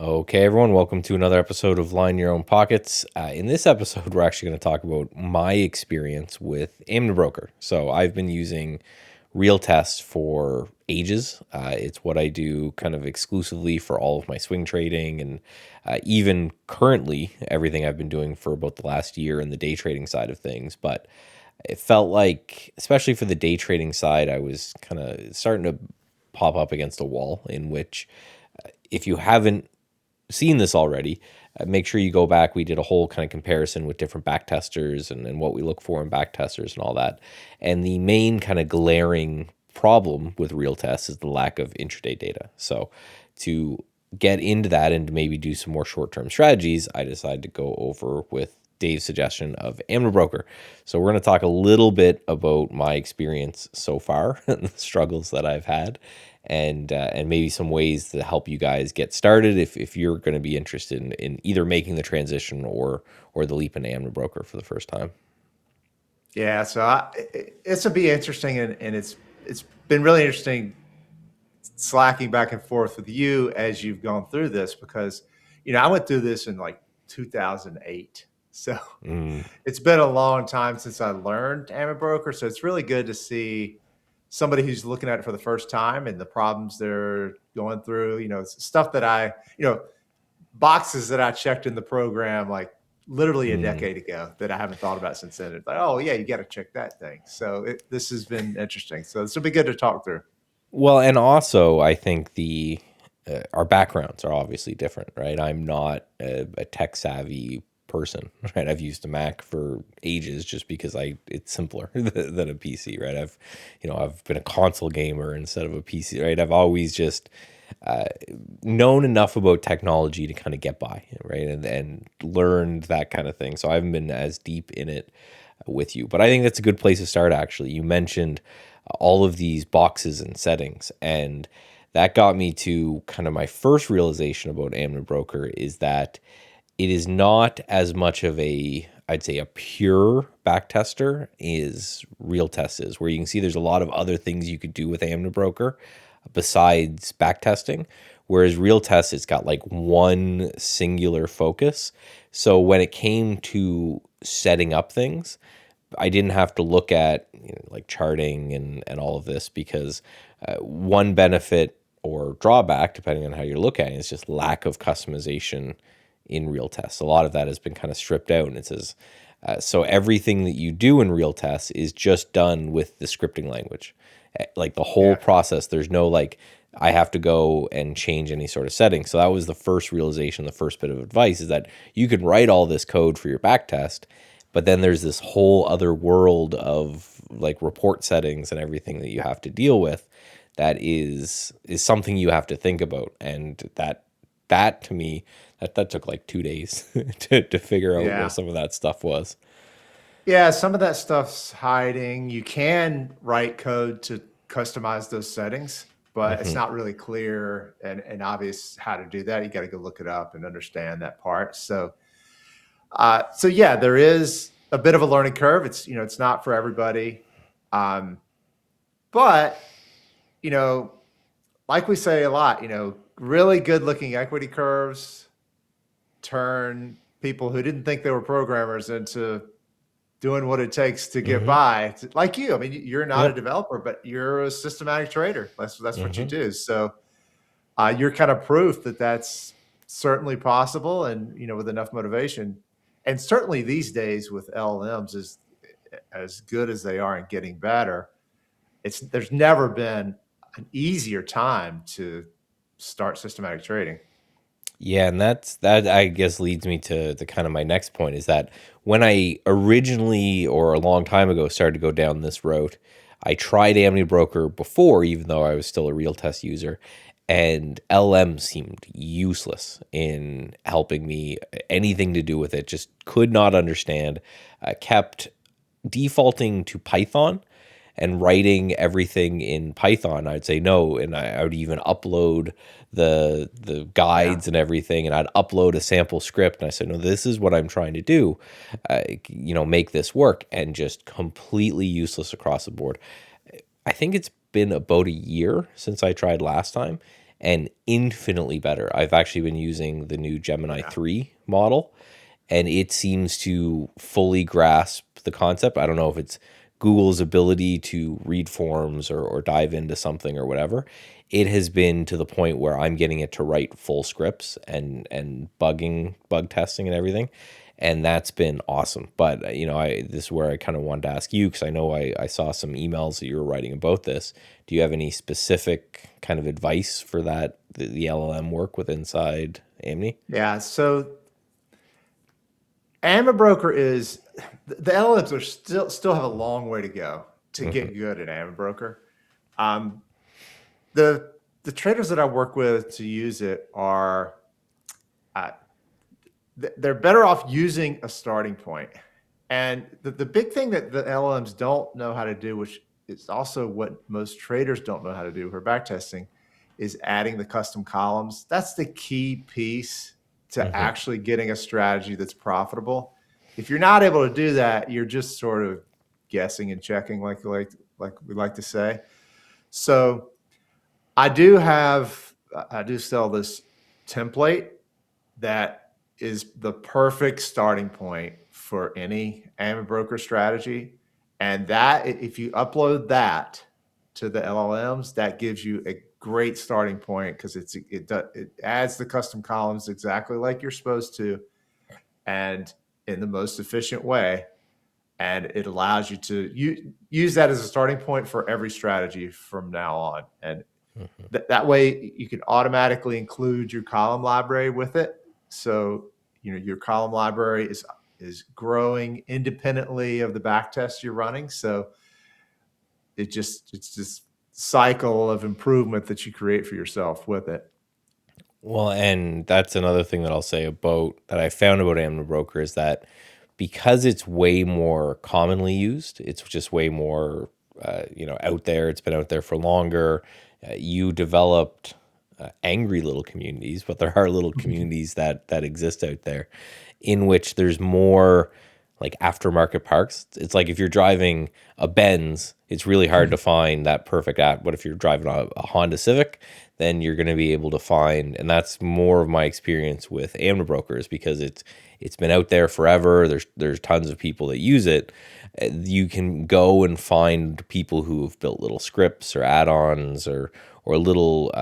Okay, everyone, welcome to another episode of Line Your Own Pockets. In this episode, we're actually going to talk about my experience with Amibroker. So I've been using RealTest for ages. It's what I do kind of exclusively for all of my swing trading and even currently everything I've been doing for about the last year in the day trading side of things. But it felt like, especially for the day trading side, I was kind of starting to pop up against a wall in which if you haven't seen this already, make sure you go back. We did a whole kind of comparison with different backtesters and what we look for in backtesters and all that. And the main kind of glaring problem with RealTest is the lack of intraday data. So to get into that and to maybe do some more short-term strategies, I decided to go over with Dave's suggestion of Amibroker. So we're going to talk a little bit about my experience so far and the struggles that I've had, and maybe some ways to help you guys get started if you're going to be interested in either making the transition or the leap into Amibroker for the first time. Yeah, so it's to be interesting, and it's been really interesting slacking back and forth with you as you've gone through this because I went through this in like 2008, so it's been a long time since I learned Amibroker. So it's really good to see somebody who's looking at it for the first time and the problems they're going through. Stuff that boxes that I checked in the program like literally a decade ago that I haven't thought about since then. It's like, oh yeah, you got to check that thing. So this has been interesting. So this will be good to talk through. Well, and also I think our backgrounds are obviously different, right? I'm not a tech savvy person, right? I've used a Mac for ages just because it's simpler than a PC, right? I've been a console gamer instead of a PC, right? I've always just known enough about technology to kind of get by, right? And learned that kind of thing. So I haven't been as deep in it with you, but I think that's a good place to start. Actually, you mentioned all of these boxes and settings, and that got me to kind of my first realization about Amibroker is that it is not as much of I'd say a pure backtester is RealTest is, where you can see there's a lot of other things you could do with Amibroker besides backtesting. Whereas RealTest, it's got like one singular focus. So when it came to setting up things, I didn't have to look at like charting and all of this because one benefit or drawback, depending on how you're looking at it, is just lack of customization in RealTest. A lot of that has been kind of stripped out, and it says so everything that you do in RealTest is just done with the scripting language. Like the whole process, there's no like I have to go and change any sort of setting. So that was the first realization, the first bit of advice is that you can write all this code for your backtest, but then there's this whole other world of like report settings and everything that you have to deal with that is something you have to think about. And that to me, that took like 2 days to figure out what some of that stuff was. Yeah, some of that stuff's hiding. You can write code to customize those settings, but it's not really clear and obvious how to do that. You got to go look it up and understand that part. So yeah, there is a bit of a learning curve. It's not for everybody. But like we say a lot, really good looking equity curves turn people who didn't think they were programmers into doing what it takes to get by. Like you, I mean, you're not a developer, but you're a systematic trader. That's what you do. So you're kind of proof that that's certainly possible, and with enough motivation. And certainly these days with LLMs, is as good as they are and getting better, there's never been an easier time to start systematic trading. Yeah, and that I guess leads me to the kind of my next point is that when I originally or a long time ago started to go down this road, I tried Amibroker before, even though I was still a RealTest user, and LM seemed useless in helping me. Anything to do with it, just could not understand. Kept defaulting to Python and writing everything in Python. I'd say no, and I would even upload the guides and everything, and I'd upload a sample script, and I said, no, this is what I'm trying to do, make this work, and just completely useless across the board. I think it's been about a year since I tried last time, and infinitely better. I've actually been using the new Gemini Yeah. 3 model, and it seems to fully grasp the concept. I don't know if it's Google's ability to read forms or dive into something or whatever. It has been to the point where I'm getting it to write full scripts and bug testing and everything, and that's been awesome. But this is where I kind of wanted to ask you, because I know I saw some emails that you were writing about this. Do you have any specific kind of advice for that, the LLM work with inside Amni? Yeah. So Amibroker is the LLMs are still have a long way to go to Hmm. get good at Amibroker. Um, the traders that I work with to use it are uh, they're better off using a starting point. And the big thing that the LLMs don't know how to do, which is also what most traders don't know how to do for backtesting, is adding the custom columns. That's the key piece to Hmm. actually getting a strategy that's profitable. If you're not able to do that, you're just sort of guessing and checking, like we like to say. So I do sell this template that is the perfect starting point for any Amibroker strategy. And that, if you upload that to the LLMs, that gives you a great starting point because it adds the custom columns exactly like you're supposed to, and in the most efficient way. And it allows you to use that as a starting point for every strategy from now on. And that way you can automatically include your column library with it. So, your column library is growing independently of the back test you're running. So it's this cycle of improvement that you create for yourself with it. Well, and that's another thing that I'll say about that I found about Amibroker is that because it's way more commonly used, it's just way more out there. It's been out there for longer. You developed angry little communities, but there are little communities that exist out there in which there's more like aftermarket parks. It's like if you're driving a Benz, it's really hard to find that perfect app. But if you're driving a Honda Civic, then you're going to be able to find, and that's more of my experience with Amibroker, because it's been out there forever. There's tons of people that use it. You can go and find people who have built little scripts or add-ons or little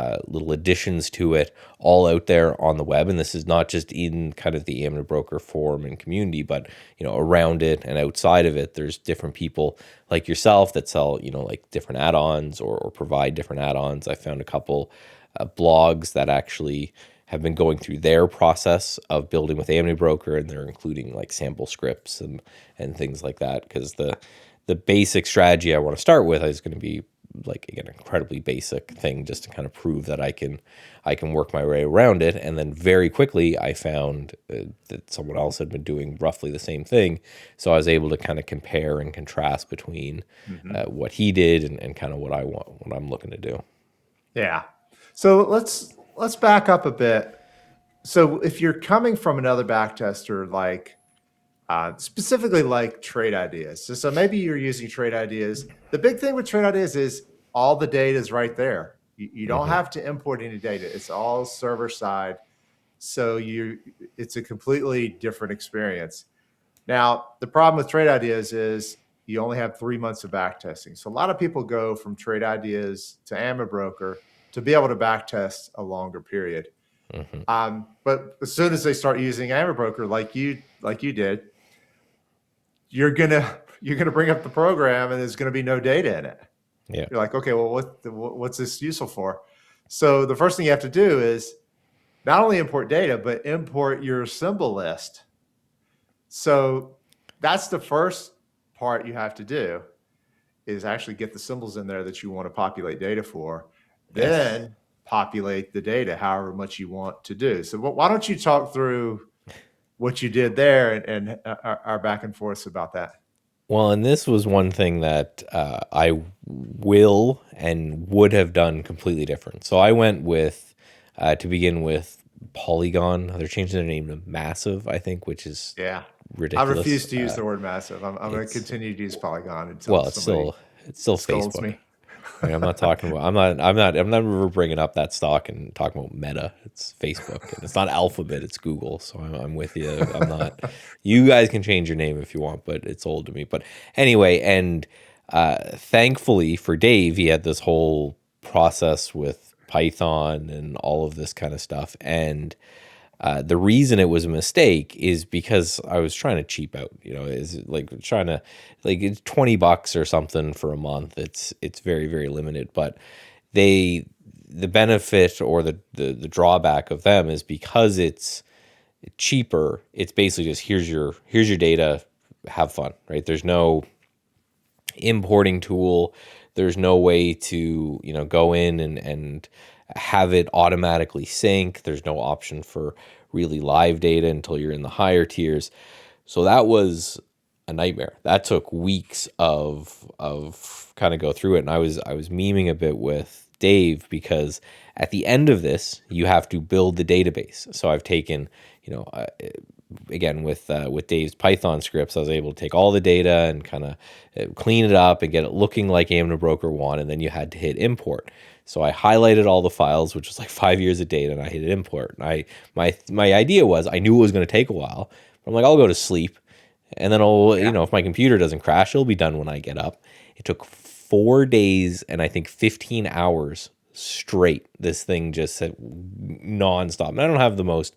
additions to it all out there on the web. And this is not just in kind of the Amibroker forum and community, but around it and outside of it, there's different people like yourself that sell like different add-ons or provide different add-ons. I found a couple blogs that actually have been going through their process of building with Amibroker, and they're including like sample scripts and things like that, because the basic strategy I want to start with is going to be like, again, an incredibly basic thing just to kind of prove that I can work my way around it. And then very quickly I found that someone else had been doing roughly the same thing, so I was able to kind of compare and contrast between Mm-hmm. what he did and kind of what I'm looking to do. Yeah. So let's back up a bit. So if you're coming from another back tester, like specifically like trade ideas. So maybe you're using trade ideas. The big thing with trade ideas is all the data is right there. You don't Hmm. have to import any data. It's all server side. So it's a completely different experience. Now, the problem with trade ideas is you only have 3 months of back testing. So a lot of people go from trade ideas to Amibroker to be able to back test a longer period. Hmm. But as soon as they start using Amibroker, like you did, you're gonna bring up the program and there's gonna be no data in it. Yeah. You're like, okay, well, what's this useful for? So the first thing you have to do is not only import data, but import your symbol list. So that's the first part you have to do, is actually get the symbols in there that you want to populate data for. Yes. Then populate the data however much you want to do. So why don't you talk through what you did there and our back and forth about that? Well, and this was one thing that I will and would have done completely different. So I went with, to begin with, Polygon. They're changing their name to Massive, I think, which is Yeah. I ridiculous. refuse to use the word massive. I'm going to It's continue to use Polygon until well, somebody it's still scolds Facebook. me. Right, I'm not talking about. I'm never bringing up that stock and talking about Meta. It's Facebook, and it's not Alphabet. It's Google. So I'm with you. I'm not. You guys can change your name if you want, but it's old to me. But anyway, and thankfully for Dave, he had this whole process with Python and all of this kind of stuff. And the reason it was a mistake is because I was trying to cheap out. Is like trying to like it's $20 or something for a month. It's very very limited, but they the benefit or the drawback of them is because it's cheaper. It's basically just here's your data, have fun, right? There's no importing tool. There's no way to, go in and have it automatically sync. There's no option for really live data until you're in the higher tiers. So that was a nightmare. That took weeks of kind of go through it. And I was memeing a bit with Dave because at the end of this, you have to build the database. So I've taken, again with Dave's Python scripts, I was able to take all the data and kind of clean it up and get it looking like Amibroker one, and then you had to hit import. So I highlighted all the files, which was like 5 years of data, and I hit import. And my idea was I knew it was going to take a while. But I'm like, I'll go to sleep, and then if my computer doesn't crash, it'll be done when I get up. It took 4 days and I think 15 hours straight. This thing just said nonstop. And I don't have the most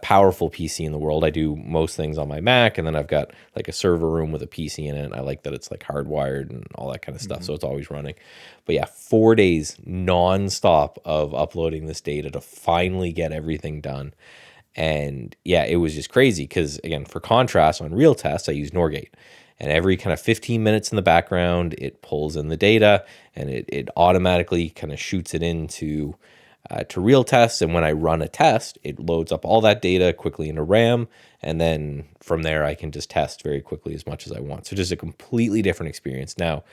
powerful PC in the world. I do most things on my Mac, and then I've got like a server room with a PC in it. I like that it's like hardwired and all that kind of stuff, so it's always running. But yeah, 4 days nonstop of uploading this data to finally get everything done. And yeah, it was just crazy because, again, for contrast, on RealTest, I use Norgate. And every kind of 15 minutes in the background, it pulls in the data and it automatically kind of shoots it into to RealTest. And when I run a test, it loads up all that data quickly into RAM. And then from there, I can just test very quickly as much as I want. So just a completely different experience. Now,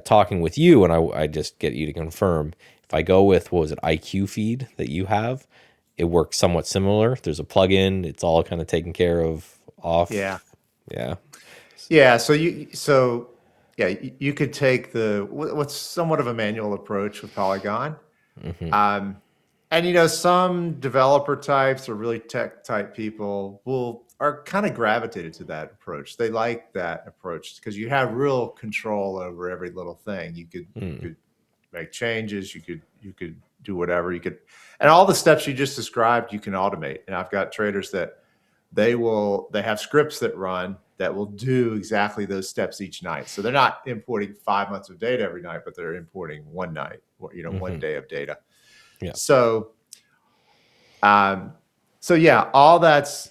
talking with you, and I just get you to confirm, if I go with, what was it, IQFeed that you have, it works somewhat similar. There's a plugin. It's all kind of taken care of Yeah. off. Yeah. Yeah. So you could take what's somewhat of a manual approach with Polygon. Mm-hmm. And some developer types or really tech type people are kind of gravitated to that approach. They like that approach because you have real control over every little thing. You could make changes. You could do whatever. And all the steps you just described, you can automate. And I've got traders that they have scripts that run that will do exactly those steps each night. So they're not importing 5 months of data every night, but they're importing one night, or Mm-hmm. one day of data. Yeah. So, so yeah, all that's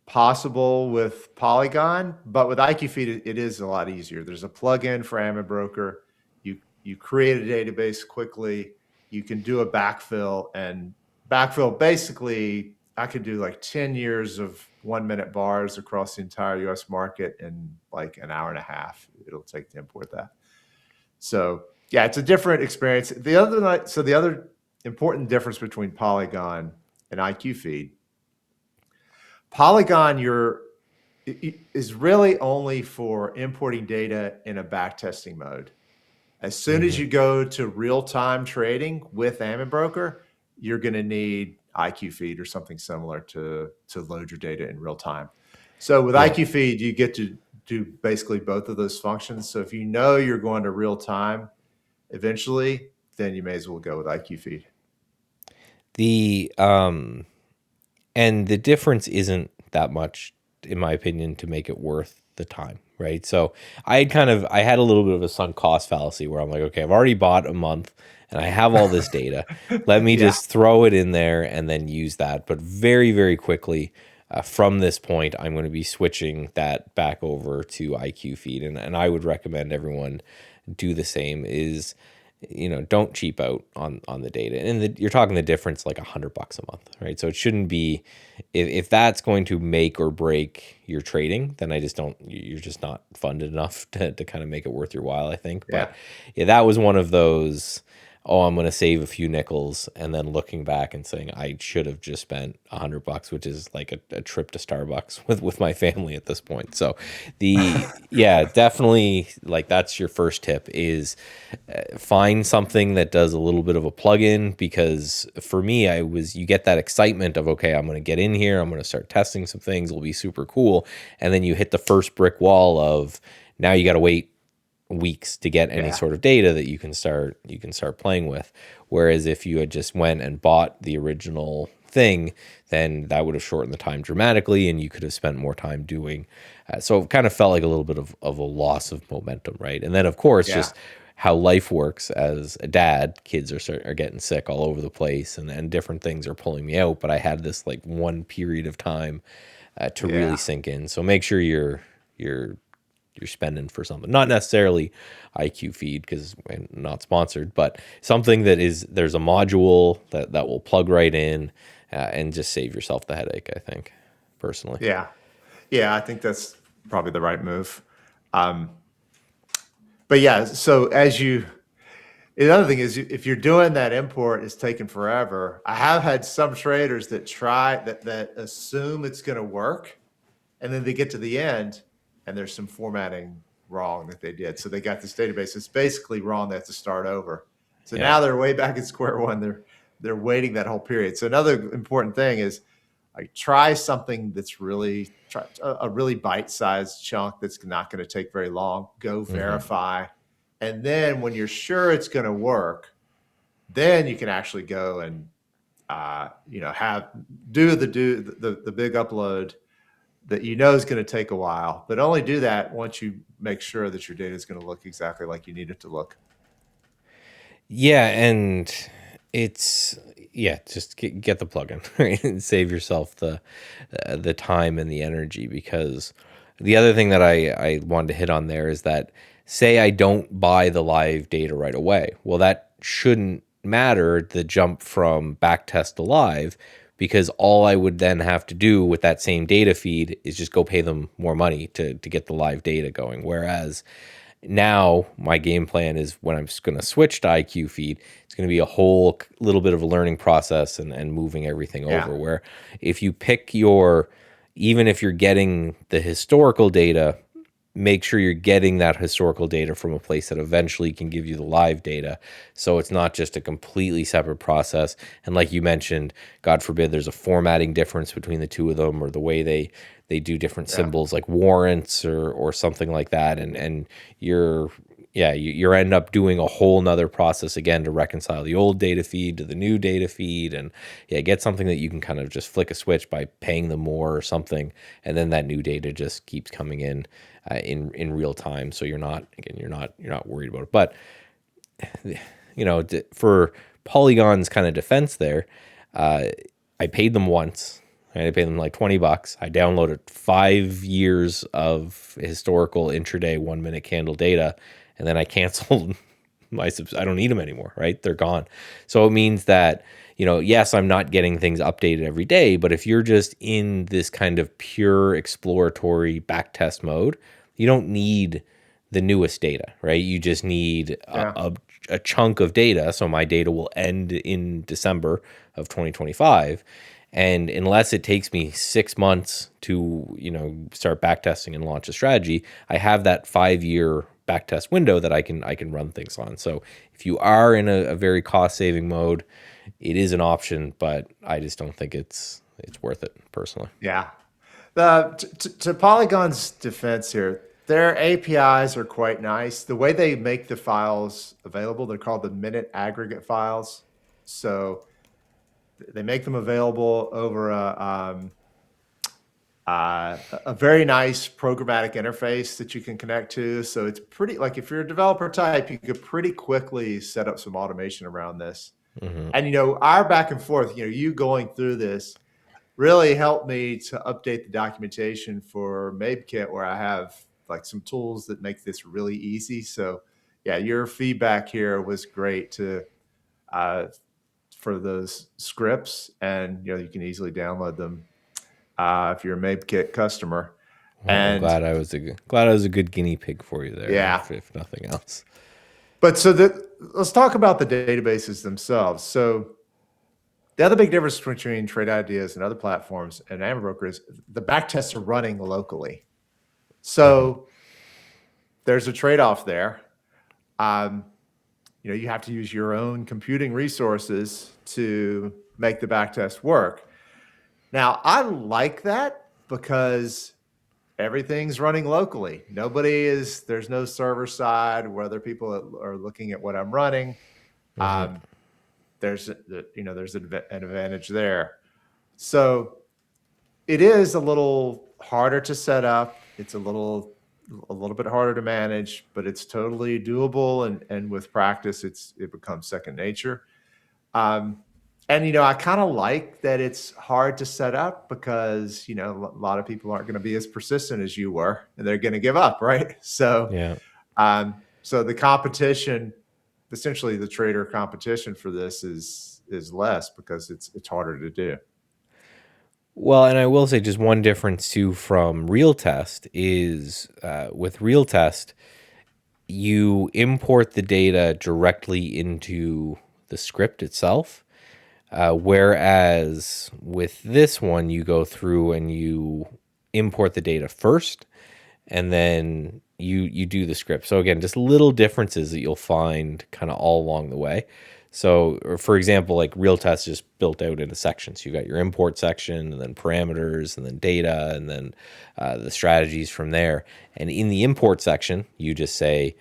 possible with Polygon, but with IQFeed, it is a lot easier. There's a plugin for Amibroker. You create a database quickly. You can do a backfill, and backfill basically, I could do like 10 years of 1 minute bars across the entire US market in like an hour and a half. It'll take to import that. So yeah, it's a different experience. The other important difference between Polygon and IQFeed, Polygon is really only for importing data in a backtesting mode. As soon as you go to real-time trading with Amibroker, you're going to need IQFeed or something similar to load your data in real time. So with IQFeed, you get to do basically both of those functions. So if you know you're going to real time eventually, then you may as well go with IQFeed. And the difference isn't that much, in my opinion, to make it worth the time, right? So I had a little bit of a sunk cost fallacy where I'm like, okay, I've already bought a month and I have all this data. Let me just throw it in there and then use that. But very, very quickly, from this point, I'm going to be switching that back over to IQFeed. And I would recommend everyone do the same. Is don't cheap out on the data. And you're talking the difference like $100 a month, right? So it shouldn't be, if that's going to make or break your trading, then you're just not funded enough to kind of make it worth your while, I think. But yeah, that was one of those, oh, I'm going to save a few nickels, and then looking back and saying I should have just spent $100, which is like a trip to Starbucks with my family at this point. So yeah, definitely, like, that's your first tip is find something that does a little bit of a plugin, because for me, you get that excitement of, okay, I'm going to get in here, I'm going to start testing some things, it'll be super cool. And then you hit the first brick wall of, now you got to wait weeks to get any Yeah. sort of data that you can start playing with. Whereas if you had just went and bought the original thing, then that would have shortened the time dramatically, and you could have spent more time doing. So it kind of felt like a little bit of a loss of momentum, right? And then of course, Yeah. just how life works as a dad, kids are getting sick all over the place, and different things are pulling me out. But I had this like one period of time to really Yeah. sink in. So make sure you're spending for something, not necessarily IQFeed, because we're not sponsored, but something that is, there's a module that will plug right in, and just save yourself the headache, I think, personally. Yeah. Yeah. I think that's probably the right move. But yeah, so the other thing is, if you're doing that import, it's taking forever. I have had some traders that that assume it's going to work, and then they get to the end, and there's some formatting wrong that they did. So they got this database. It's basically wrong. They have to start over. So Yeah. now they're way back at square one. They're waiting that whole period. So another important thing is, like, try something that's try a really bite-sized chunk that's not going to take very long. Go verify, and then when you're sure it's going to work, then you can actually go and have the big upload that you know is going to take a while, but only do that once you make sure that your data is going to look exactly like you need it to look. Yeah, and it's, yeah, just get the plugin, right, and save yourself the time and the energy. Because the other thing that I wanted to hit on there is that, say I don't buy the live data right away, well, that shouldn't matter, the jump from backtest to live, because all I would then have to do with that same data feed is just go pay them more money to get the live data going. Whereas now my game plan is, when I'm going to switch to IQFeed, it's going to be a whole little bit of a learning process, and moving everything Yeah. over. Where if you pick even if you're getting the historical data, make sure you're getting that historical data from a place that eventually can give you the live data. So it's not just a completely separate process. And like you mentioned, God forbid there's a formatting difference between the two of them, or the way they do different Yeah. symbols, like warrants or something like that. And you're, yeah, you end up doing a whole nother process again to reconcile the old data feed to the new data feed. And yeah, get something that you can kind of just flick a switch by paying them more or something, and then that new data just keeps coming in real time. So you're not worried about it. But for Polygon's kind of defense there, I paid them once. Right? I paid them like $20. I downloaded 5 years of historical intraday 1 minute candle data, and then I canceled I don't need them anymore, right? They're gone. So it means that, yes, I'm not getting things updated every day, but if you're just in this kind of pure exploratory backtest mode, you don't need the newest data, right? You just need Yeah. a chunk of data. So my data will end in December of 2025. And unless it takes me 6 months to, start backtesting and launch a strategy, I have that 5 year backtest window that I can run things on. So if you are in a very cost saving mode, it is an option, but I just don't think it's worth it personally. Yeah. To Polygon's defense here, their APIs are quite nice. The way they make the files available, they're called the minute aggregate files. So they make them available over a very nice programmatic interface that you can connect to. So it's pretty, like, if you're a developer type, you could pretty quickly set up some automation around this. Mm-hmm. And, our back and forth, you going through this really helped me to update the documentation for MabeKit, where I have like some tools that make this really easy. So yeah, your feedback here was great uh, for those scripts, and you can easily download them if you're a MabeKit customer. Well, I'm And glad I was a good guinea pig for you there, yeah, if nothing else. but so that let's talk about the databases themselves. So the other big difference between Trade Ideas and other platforms and Amibroker is the backtests are running locally. So there's a trade-off there. You have to use your own computing resources to make the backtest work. Now, I like that because everything's running locally. There's no server side where other people are looking at what I'm running. There's an advantage there. So it is a little harder to set up. It's a little bit harder to manage, but it's totally doable. And with practice, it becomes second nature. And I kind of like that it's hard to set up because a lot of people aren't going to be as persistent as you were, and they're going to give up, right? Yeah. So the competition, essentially the trader competition for this is less because it's harder to do. Well, and I will say just one difference too from RealTest is with RealTest, you import the data directly into the script itself. Whereas with this one, you go through and you import the data first, and then you do the script. So again, just little differences that you'll find kind of all along the way. So, for example, like RealTest is built out into sections. You've got your import section, and then parameters, and then data, and then the strategies from there. And in the import section, you just say,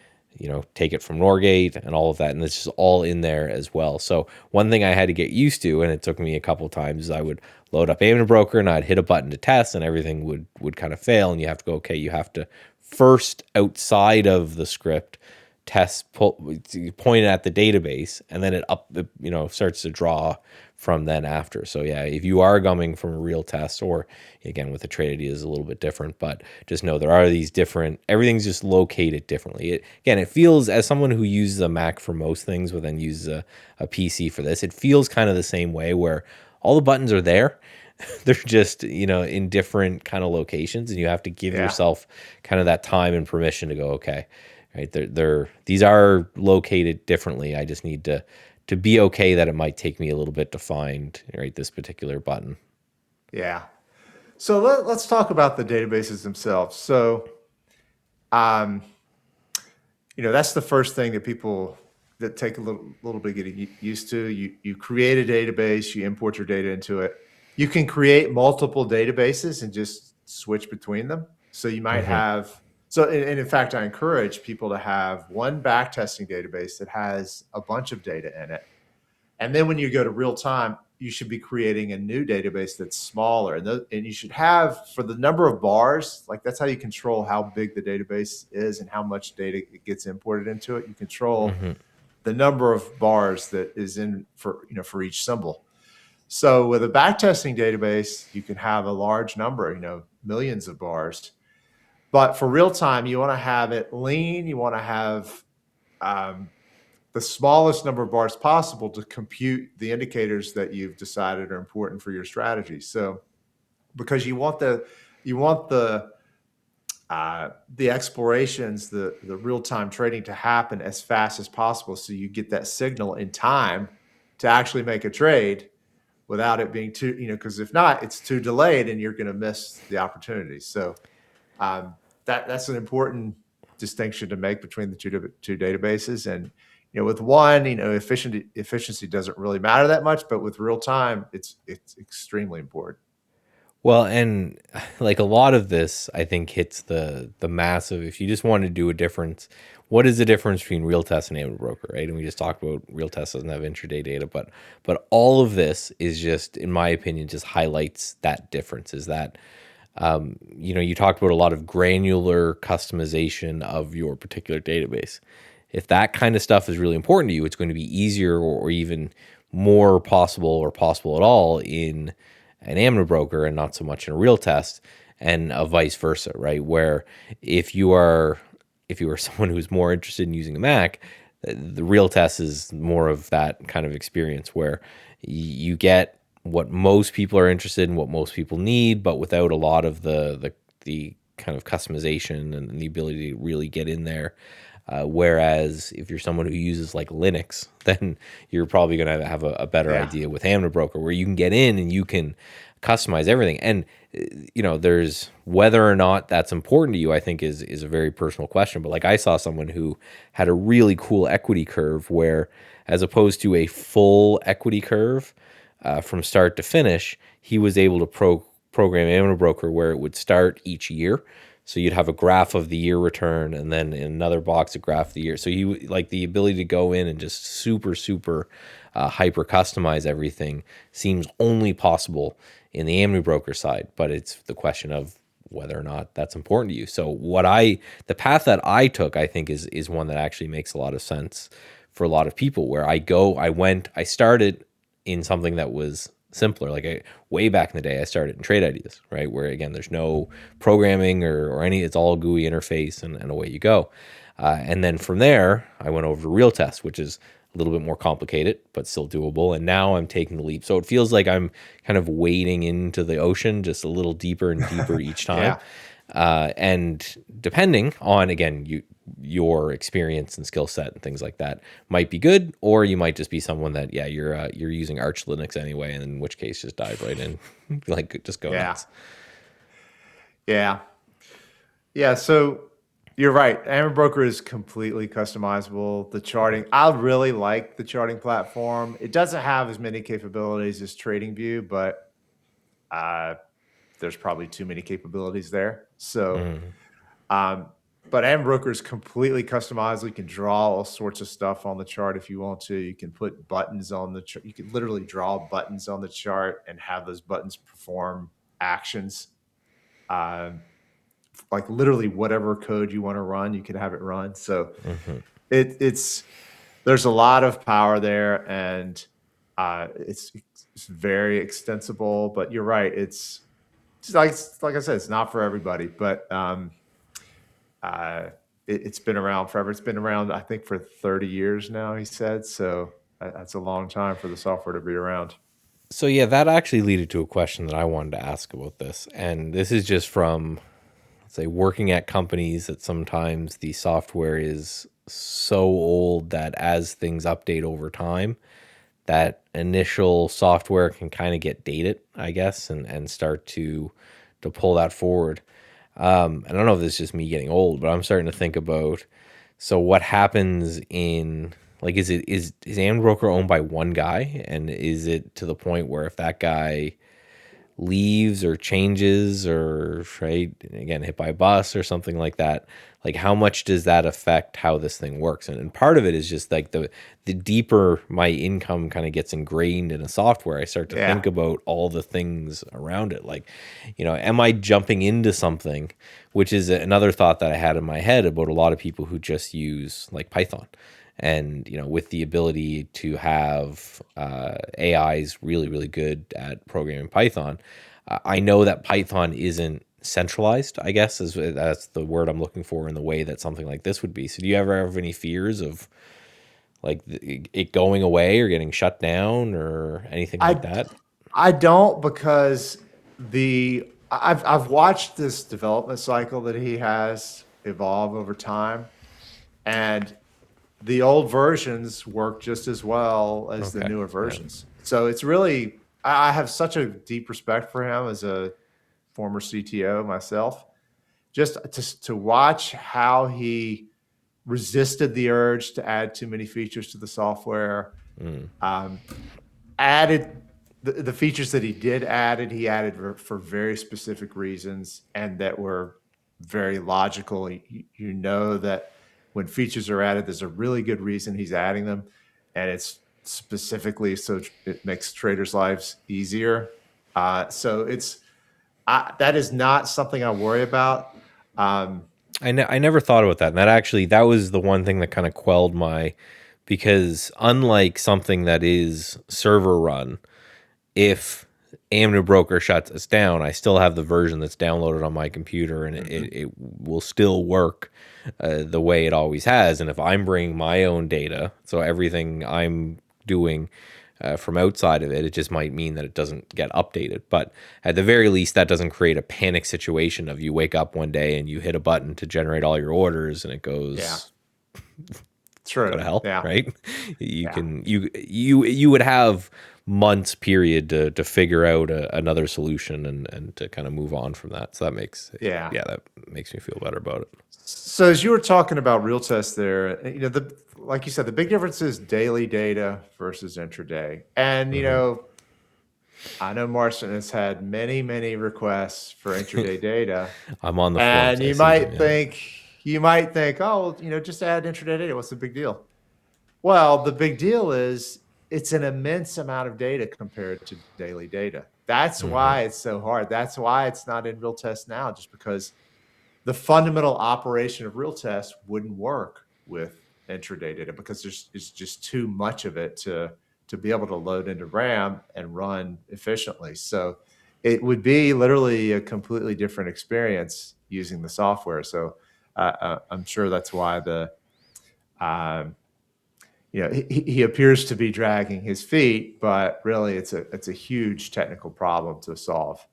take it from Norgate and all of that. And this is all in there as well. So one thing I had to get used to, and it took me a couple times, is I would load up Amibroker and I'd hit a button to test and everything would kind of fail. And you have to go, okay, you have to first outside of the script point at the database, and then it starts to draw from then after. So yeah, if you are coming from a RealTest, or again with the trade idea is a little bit different, but just know there are these different, everything's just located differently. It feels, as someone who uses a Mac for most things but then uses a PC for this, it feels kind of the same way where all the buttons are there. They're just, in different kind of locations, and you have to give yourself kind of that time and permission to go, okay, right, these are located differently. I just need to be okay that it might take me a little bit to find, right, this particular button. Yeah. So let's talk about the databases themselves. So, that's the first thing that people that take a little bit getting used to. You create a database, you import your data into it. You can create multiple databases and just switch between them. So you might have, and in fact, I encourage people to have one backtesting database that has a bunch of data in it. And then when you go to real time, you should be creating a new database that's smaller. And you should have, for the number of bars, like that's how you control how big the database is and how much data gets imported into it. You control the number of bars that is in for each symbol. So with a backtesting database, you can have a large number, millions of bars. But for real time, you want to have it lean. You want to have the smallest number of bars possible to compute the indicators that you've decided are important for your strategy. So because you want the explorations, the real-time trading to happen as fast as possible, so you get that signal in time to actually make a trade without it being too, because if not, it's too delayed and you're going to miss the opportunity. So that's an important distinction to make between the two databases. And with one, efficiency doesn't really matter that much, but with real time, it's extremely important. Well, and like a lot of this, I think hits the massive. If you just want to do a difference, what is the difference between RealTest and Amibroker, right? And we just talked about RealTest doesn't have intraday data, but all of this is just, in my opinion, just highlights that difference. Is that you talked about a lot of granular customization of your particular database. If that kind of stuff is really important to you, it's going to be easier or even more possible or possible at all in an Amibroker and not so much in a RealTest, and vice versa, right? Where if you are someone who's more interested in using a Mac, the RealTest is more of that kind of experience where you get what most people are interested in, what most people need, but without a lot of the kind of customization and the ability to really get in there. Whereas if you're someone who uses like Linux, then you're probably going to have a better Yeah. idea with Amibroker, where you can get in and you can customize everything. And there's whether or not that's important to you, I think is a very personal question. But like I saw someone who had a really cool equity curve where, as opposed to a full equity curve from start to finish, he was able to program Amibroker where it would start each year. So you'd have a graph of the year return, and then in another box a graph of the year. So you like the ability to go in and just super hyper customize everything seems only possible in the Amibroker side, but it's the question of whether or not that's important to you. So the path that I took, I think is one that actually makes a lot of sense for a lot of people. Where I started in something that was simpler. Way back in the day, I started in trade ideas, right? Where again, there's no programming or any, it's all GUI interface and away you go. And then from there, I went over to RealTest, which is a little bit more complicated, but still doable. And now I'm taking the leap. So it feels like I'm kind of wading into the ocean just a little deeper and deeper each time. Yeah. And depending on, again, your experience and skill set and things like that might be good, or you might just be someone that, yeah, you're using Arch Linux anyway, and in which case just dive right in, like just go Yeah. nuts. Yeah. Yeah. So you're right. Amibroker is completely customizable. The charting, I really like the charting platform. It doesn't have as many capabilities as TradingView, but uh, there's probably too many capabilities there. So, Mm. um, but Amibroker is completely customizable. You can draw all sorts of stuff on the chart if you want to. You can put buttons on the chart. You can literally draw buttons on the chart and have those buttons perform actions. Um, like literally whatever code you want to run, you can have it run. So Mm-hmm. it's there's a lot of power there, and it's very extensible. But you're right, it's like I said, it's not for everybody. But uh, it's been around forever. It's been around, I think, for 30 years now. He said so. That's a long time for the software to be around. So yeah, that actually led to a question that I wanted to ask about this, and this is just from, let's say, working at companies that sometimes the software is so old that as things update over time, that initial software can kind of get dated, I guess, and start to pull that forward. I don't know if this is just me getting old, but I'm starting to think about, so what happens in, like, is Amibroker owned by one guy, and is it to the point where if that guy leaves or changes or, right, again, hit by a bus or something like that, like how much does that affect how this thing works? And part of it is just like the deeper my income kind of gets ingrained in a software, I start to Yeah. think about all the things around it. Like, am I jumping into something, which is another thought that I had in my head about a lot of people who just use like Python. And with the ability to have AIs really good at programming Python, I know that Python isn't centralized, I guess that's the word I'm looking for, in the way that something like this would be. So do you ever have any fears of like it going away or getting shut down or anything like I that? I don't, because I've watched this development cycle that he has evolve over time, and the old versions work just as well as the Okay. newer Yeah. versions. So it's really, I have such a deep respect for him as a former CTO myself. Just to watch how he resisted the urge to add too many features to the software. Mm. Um, Added the features that he did added, he added for very specific reasons and that were very logical. You know that when features are added, there's a really good reason he's adding them, and it's specifically so it makes traders' lives easier. So that is not something I worry about. Um, I never thought about that. And that was the one thing that kind of quelled my, because unlike something that is server run, if Amibroker shuts us down, I still have the version that's downloaded on my computer, and it will still work the way it always has. And if I'm bringing my own data, so everything I'm doing from outside of it, it just might mean that it doesn't get updated. But at the very least, that doesn't create a panic situation of you wake up one day and you hit a button to generate all your orders and it yeah, goes go to True. hell, Yeah. right? You Yeah. can you would have months period to figure out another solution and to kind of move on from that. So that makes Yeah. yeah, that makes me feel better about it. So as you were talking about RealTest there, the like you said, the big difference is daily data versus intraday. And Hmm. I know Martian has had many, many requests for intraday data, I'm on the forums. and I see them. Yeah. you might think, oh, just add intraday data. What's the big deal? Well, the big deal is it's an immense amount of data compared to daily data. That's Hmm. why it's so hard. That's why it's not in RealTest now, just because the fundamental operation of RealTest wouldn't work with intraday data because it's just too much of it to be able to load into RAM and run efficiently. So it would be literally a completely different experience using the software. So I'm sure that's why um, he appears to be dragging his feet, but really it's a huge technical problem to solve.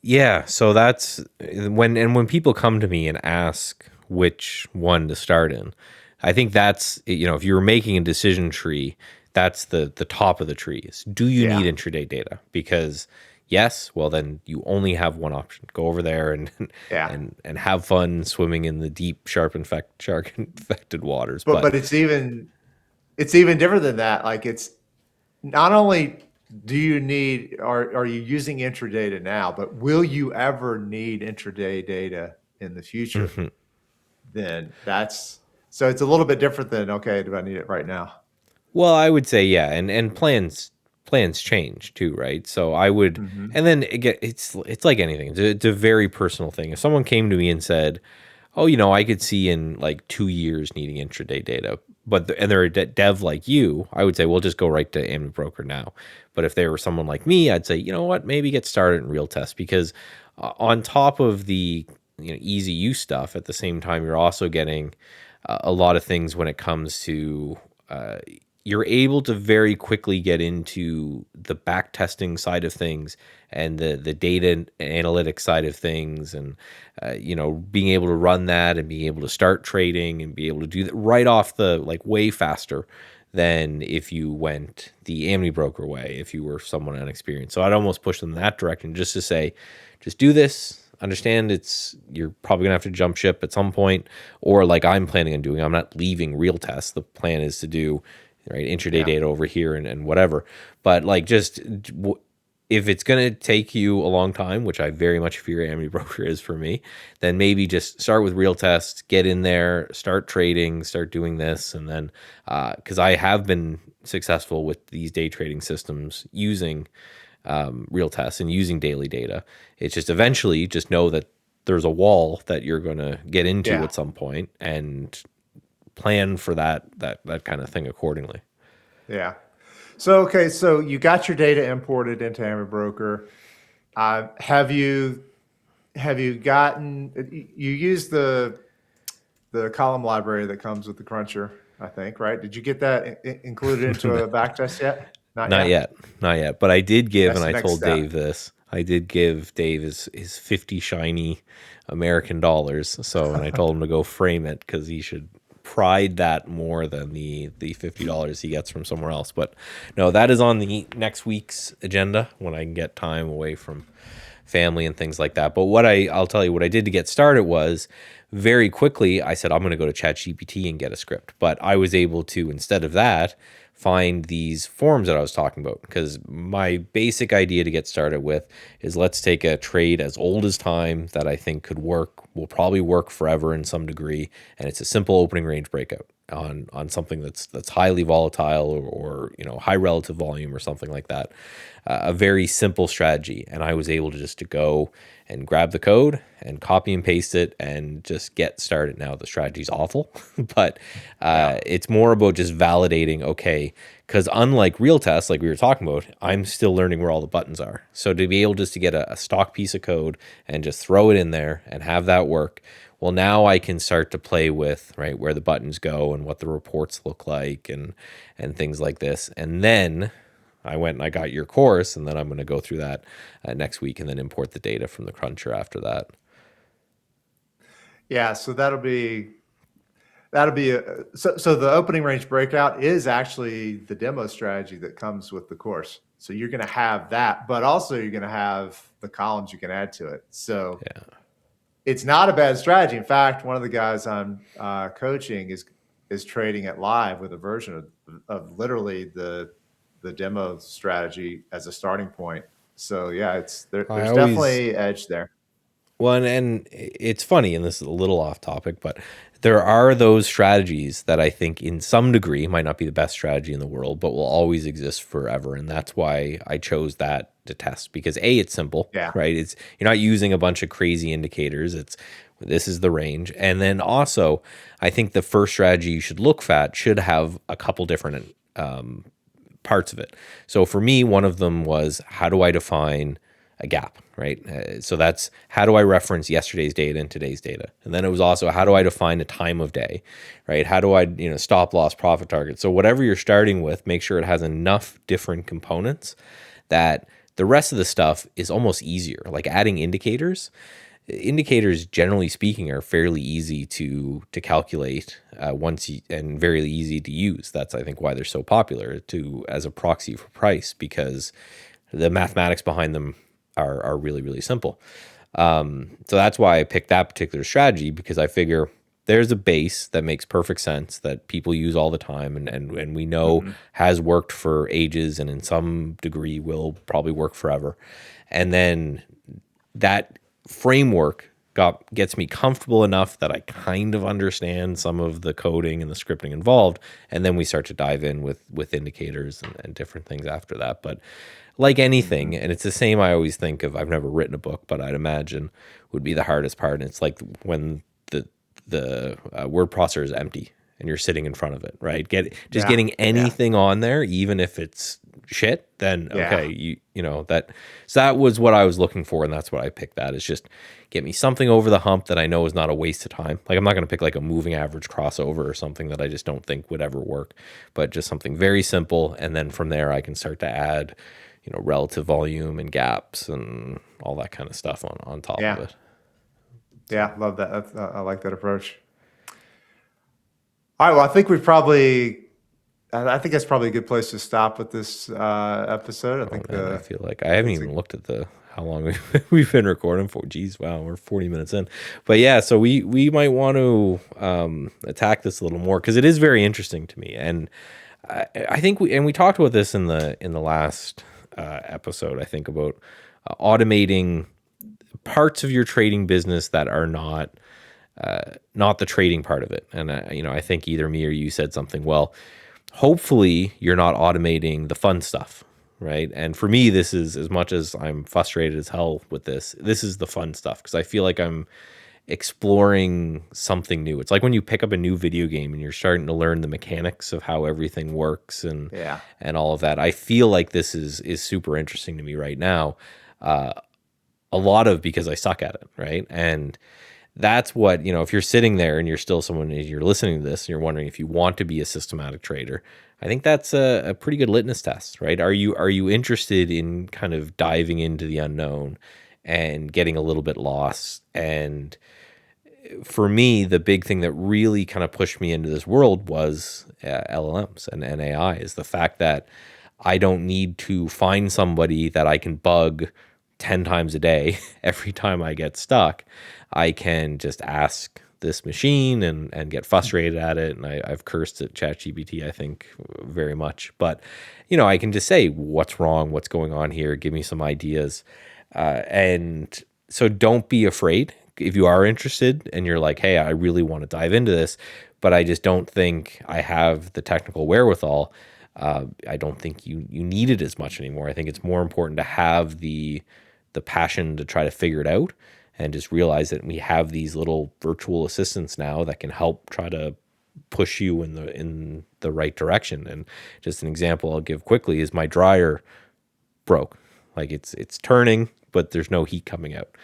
Yeah, so that's when people come to me and ask which one to start in, I think that's if you were making a decision tree, that's the top of the tree is do you Yeah. need intraday data? Because yes, well then you only have one option. Go over there and Yeah. and have fun swimming in the deep shark infected waters. But But but it's even different than that. Like it's not only do you need are you using intraday data now, but will you ever need intraday data in the future? mhm. Then that's so it's a little bit different than okay, do I need it right now? Well, I would say yeah, and plans change too, right? So I would, Hmm. and then again, it's like anything. It's a very personal thing. If someone came to me and said, "Oh, I could see in like 2 years needing intraday data," and they're a dev like you, I would say, "Well, just go right to Amibroker now." But if they were someone like me, I'd say, you know what, maybe get started in RealTest because on top of the easy use stuff, at the same time, you're also getting a lot of things when it comes to you're able to very quickly get into the back testing side of things and the data analytics side of things and being able to run that and being able to start trading and be able to do that right off the like way faster than if you went the Amibroker way if you were someone inexperienced. So I'd almost push them in that direction just to say just do this, understand you're probably gonna have to jump ship at some point, or like I'm planning on doing, I'm not leaving RealTest. The plan is to do right intraday Yeah. data over here and whatever. But like just if it's gonna take you a long time, which I very much fear Amibroker is for me, then maybe just start with RealTest, get in there, start trading, start doing this, and then because I have been successful with these day trading systems using RealTest and using daily data. It's just eventually just know that there's a wall that you're going to get into Yeah. at some point and plan for that kind of thing accordingly. Yeah. So okay, so you got your data imported into Amibroker. Have you gotten you use the column library that comes with the cruncher, I think, right? Did you get that included into a backtest yet? Not Not yet. yet, not yet. But I did give, and That's the I next told step. Dave this. I did give Dave his 50 shiny American dollars. So, and I told him to go frame it because he should pride that more than the $50 he gets from somewhere else. But no, that is on the next week's agenda when I can get time away from family and things like that. But I'll tell you what I did to get started was very quickly I said I'm going to go to ChatGPT and get a script. But I was able to instead of that find these forms that I was talking about because my basic idea to get started with is let's take a trade as old as time that I think could work, will probably work forever in some degree, and it's a simple opening range breakout on something that's highly volatile or high relative volume or something like that. A very simple strategy, and I was able to just to go and grab the code and copy and paste it and just get started. Now the strategy's awful, but Yeah. it's more about just validating. Okay, because unlike real tests, like we were talking about, I'm still learning where all the buttons are. So to be able just to get a stock piece of code and just throw it in there and have that work, well, now I can start to play with right where the buttons go and what the reports look like and things like this. And then I went and I got your course, and then I'm going to go through that next week and then import the data from the cruncher after that. Yeah. So that'll be that'll be so the opening range breakout is actually the demo strategy that comes with the course. So you're going to have that, but also you're going to have the columns you can add to it. So Yeah. it's not a bad strategy. In fact, one of the guys I'm coaching is trading it live with a version of literally the demo strategy as a starting point. So yeah, I there's always definitely edge there. Well, and it's funny, and this is a little off topic, but there are those strategies that I think in some degree might not be the best strategy in the world, but will always exist forever. And that's why I chose that to test because A, it's simple, Yeah. right? It's you're not using a bunch of crazy indicators. It's this is the range. And then also, I think the first strategy you should look at should have a couple different parts of it. So for me, one of them was how do I define a gap, right? So that's how do I reference yesterday's data and today's data? And then it was also how do I define a time of day, right? How do I, stop loss profit target? So whatever you're starting with, make sure it has enough different components that the rest of the stuff is almost easier. Like adding indicators generally speaking are fairly easy to calculate and very easy to use. That's I think why they're so popular to as a proxy for price because the mathematics behind them are really really simple. So that's why I picked that particular strategy because I figure there's a base that makes perfect sense that people use all the time and we know has worked for ages and in some degree will probably work forever. And then that framework gets me comfortable enough that I kind of understand some of the coding and the scripting involved, and then we start to dive in with indicators and different things after that. But like anything, and it's the same I always think of, I've never written a book, but I'd imagine would be the hardest part. And it's like when the word processor is empty and you're sitting in front of it, right? Yeah. Getting anything on there, even if it's shit, then Yeah. okay, that. So that was what I was looking for, and that's what I picked. That is just get me something over the hump that I know is not a waste of time. Like I'm not going to pick like a moving average crossover or something that I just don't think would ever work, but just something very simple, and then from there I can start to add, relative volume and gaps and all that kind of stuff on top of Yeah. it. Yeah. Love that. I like that approach. All right. Well, I think I think that's probably a good place to stop with this episode. I Oh think man, I feel like I haven't it's a, even looked at the how long we've been recording for. Geez, wow, we're 40 minutes in. But yeah, so we might want to attack this a little more because it is very interesting to me, and I think we talked about this in the last episode. I think about automating parts of your trading business that are not the trading part of it. And I think either me or you said something. Well, hopefully you're not automating the fun stuff, right? And for me, this is as much as I'm frustrated as hell with this. This is the fun stuff because I feel like I'm exploring something new. It's like when you pick up a new video game and you're starting to learn the mechanics of how everything works yeah. and all of that. I feel like this is super interesting to me right now. A lot of because I suck at it, right? And that's what, if you're sitting there and you're still someone, you're listening to this and you're wondering if you want to be a systematic trader, I think that's a pretty good litmus test, right? Are you interested in kind of diving into the unknown and getting a little bit lost? And for me, the big thing that really kind of pushed me into this world was LLMs and AI is the fact that I don't need to find somebody that I can bug 10 times a day every time I get stuck. I can just ask this machine and get frustrated at it. And I've cursed at ChatGPT, I think, very much. But, I can just say, what's wrong? What's going on here? Give me some ideas. And so don't be afraid if you are interested and you're like, hey, I really want to dive into this, but I just don't think I have the technical wherewithal. I don't think you need it as much anymore. I think it's more important to have the passion to try to figure it out and just realize that we have these little virtual assistants now that can help try to push you in the right direction. And just an example I'll give quickly is my dryer broke. Like it's turning, but there's no heat coming out.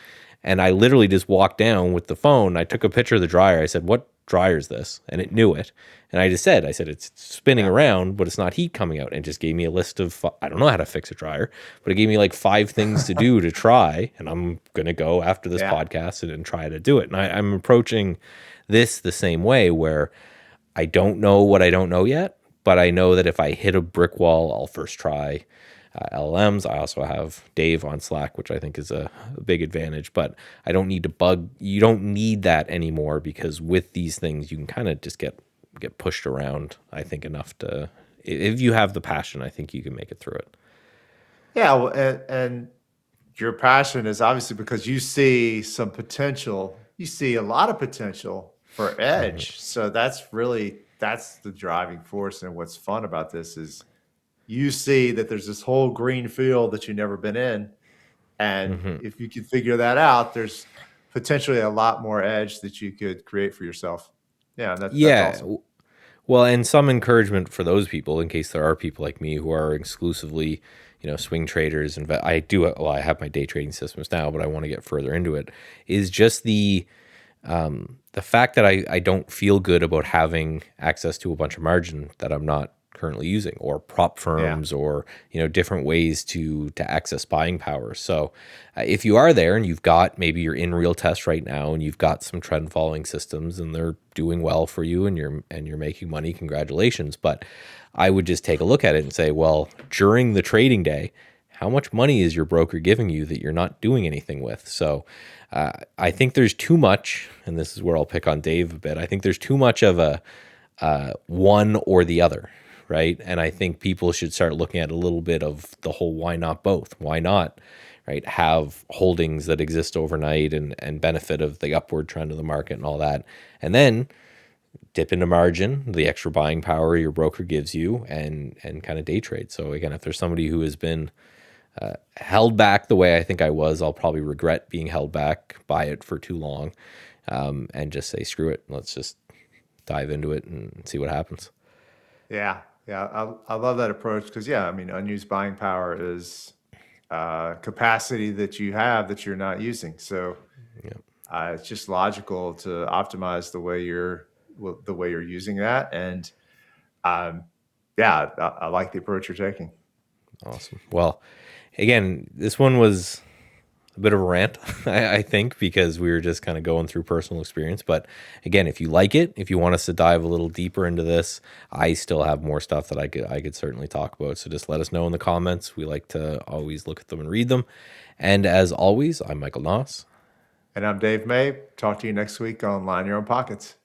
And I literally just walked down with the phone. I took a picture of the dryer. I said, "What dryer is this?" And it knew it. And I said, it's spinning around, but it's not heat coming out. And it just gave me a list of, I don't know how to fix a dryer, but it gave me like 5 things to do to try. And I'm going to go after this podcast and try to do it. And I'm approaching this the same way where I don't know what I don't know yet, but I know that if I hit a brick wall, I'll first try LLMs. I also have Dave on Slack, which I think is a big advantage, but I don't need to bug. You don't need that anymore because with these things, you can kind of just get pushed around, I think, enough to, if you have the passion, I think you can make it through it. Yeah, well, and your passion is obviously because you see some potential. You see a lot of potential for edge. So that's the driving force. And what's fun about this is you see that there's this whole green field that you've never been in. And if you can figure that out, there's potentially a lot more edge that you could create for yourself. Yeah, and that's Yeah. awesome. Well, and some encouragement for those people, in case there are people like me who are exclusively, swing traders, and I do. Well, I have my day trading systems now, but I want to get further into it. Is just the fact that I don't feel good about having access to a bunch of margin that I'm not currently using, or prop Yeah. firms, or different ways to access buying power. So if you are there and you've got, maybe you're in RealTest right now and you've got some trend following systems and they're doing well for you and you're making money, congratulations. But I would just take a look at it and say, well, during the trading day, how much money is your broker giving you that you're not doing anything with? So I think there's too much, and this is where I'll pick on Dave a bit. I think there's too much of a one or the other, right? And I think people should start looking at a little bit of the whole why not both? Why not, right? Have holdings that exist overnight and benefit of the upward trend of the market and all that. And then dip into margin, the extra buying power your broker gives you, and kind of day trade. So again, if there's somebody who has been held back the way I think I was, I'll probably regret being held back by it for too long, and just say, screw it. Let's just dive into it and see what happens. Yeah. Yeah. I love that approach because, yeah, I mean, unused buying power is capacity that you have that you're not using. So Yeah. it's just logical to optimize the way you're using that. And um, yeah, I like the approach you're taking. Awesome. Well, again, this one was a bit of a rant, I think, because we were just kind of going through personal experience. But again, if you like it, if you want us to dive a little deeper into this, I still have more stuff that I could certainly talk about. So just let us know in the comments. We like to always look at them and read them. And as always, I'm Michael Nauss. And I'm Dave Mabe. Talk to you next week on Line Your Own Pockets.